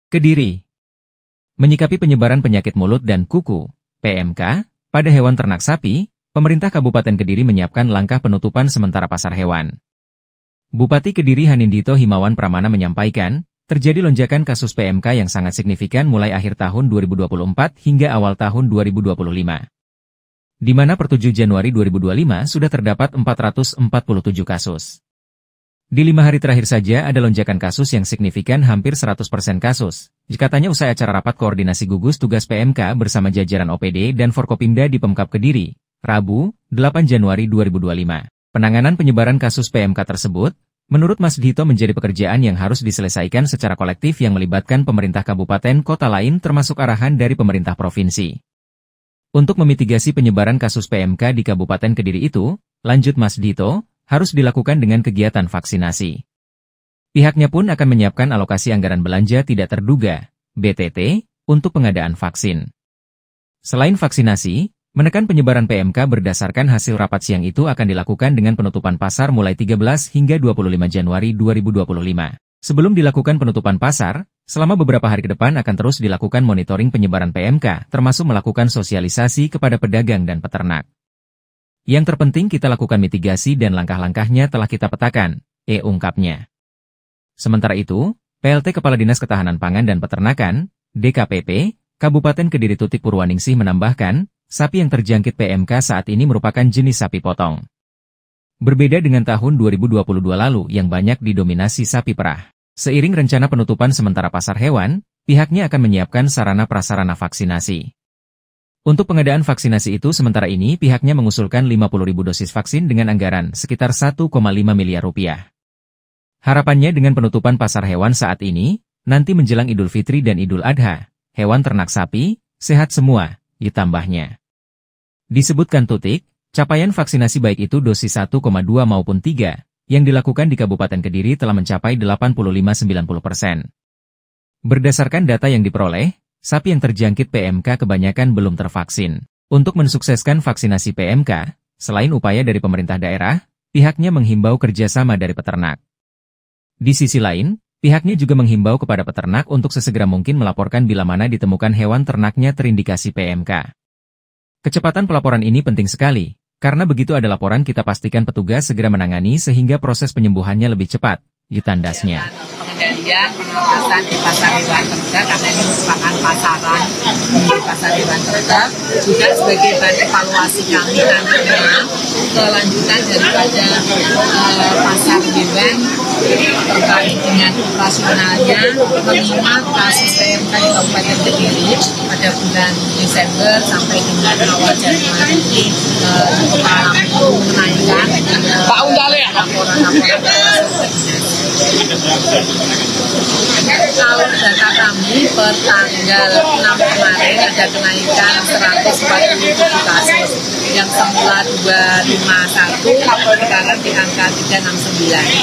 Kediri. Menyikapi penyebaran penyakit mulut dan kuku, PMK, pada hewan ternak sapi, pemerintah Kabupaten Kediri menyiapkan langkah penutupan sementara pasar hewan. Bupati Kediri Hanindito Himawan Pramana menyampaikan, terjadi lonjakan kasus PMK yang sangat signifikan mulai akhir tahun 2024 hingga awal tahun 2025. Di mana per 7 Januari 2025 sudah terdapat 447 kasus. Di 5 hari terakhir saja ada lonjakan kasus yang signifikan hampir 100% kasus. Katanya usai acara rapat koordinasi gugus tugas PMK bersama jajaran OPD dan Forkopimda di Pemkab Kediri, Rabu, 8 Januari 2025. Penanganan penyebaran kasus PMK tersebut, menurut Mas Dito menjadi pekerjaan yang harus diselesaikan secara kolektif yang melibatkan pemerintah kabupaten kota lain termasuk arahan dari pemerintah provinsi. Untuk memitigasi penyebaran kasus PMK di Kabupaten Kediri itu, lanjut Mas Dito, harus dilakukan dengan kegiatan vaksinasi. Pihaknya pun akan menyiapkan alokasi anggaran belanja tidak terduga, BTT, untuk pengadaan vaksin. Selain vaksinasi, menekan penyebaran PMK berdasarkan hasil rapat siang itu akan dilakukan dengan penutupan pasar mulai 13 hingga 25 Januari 2025. Sebelum dilakukan penutupan pasar, selama beberapa hari ke depan akan terus dilakukan monitoring penyebaran PMK, termasuk melakukan sosialisasi kepada pedagang dan peternak. Yang terpenting kita lakukan mitigasi dan langkah-langkahnya telah kita petakan, ungkapnya. Sementara itu, PLT Kepala Dinas Ketahanan Pangan dan Peternakan, DKPP, Kabupaten Kediri Tutik Purwaningsih menambahkan, sapi yang terjangkit PMK saat ini merupakan jenis sapi potong. Berbeda dengan tahun 2022 lalu yang banyak didominasi sapi perah. Seiring rencana penutupan sementara pasar hewan, pihaknya akan menyiapkan sarana prasarana vaksinasi. Untuk pengadaan vaksinasi itu sementara ini pihaknya mengusulkan 50.000 dosis vaksin dengan anggaran sekitar 1,5 miliar rupiah. Harapannya dengan penutupan pasar hewan saat ini, nanti menjelang Idul Fitri dan Idul Adha, hewan ternak sapi, sehat semua, ditambahnya. Disebutkan Tutik, capaian vaksinasi baik itu dosis 1,2 maupun 3, yang dilakukan di Kabupaten Kediri telah mencapai 85-90%. Berdasarkan data yang diperoleh, sapi yang terjangkit PMK kebanyakan belum tervaksin. Untuk mensukseskan vaksinasi PMK, selain upaya dari pemerintah daerah, pihaknya menghimbau kerjasama dari peternak. Di sisi lain, pihaknya juga menghimbau kepada peternak untuk sesegera mungkin melaporkan bila mana ditemukan hewan ternaknya terindikasi PMK. Kecepatan pelaporan ini penting sekali, karena begitu ada laporan kita pastikan petugas segera menangani sehingga proses penyembuhannya lebih cepat, ditandasnya. Pengendalian pengawasan di pasar hewan ternak karena ini merupakan pasaran di pasar hewan ternak juga sebagai bahan evaluasi kami karena kelanjutan daripada pasar hewan terkait dengan operasionalnya mengingat kasus PMK di Kabupaten Kediri pada bulan Desember sampai dengan awal Januari ini mengalami kenaikan laporan-laporan kalau data kami per tanggal 6 kemarin ada kenaikan 147 kasus yang semula 251 sekarang di angka 369.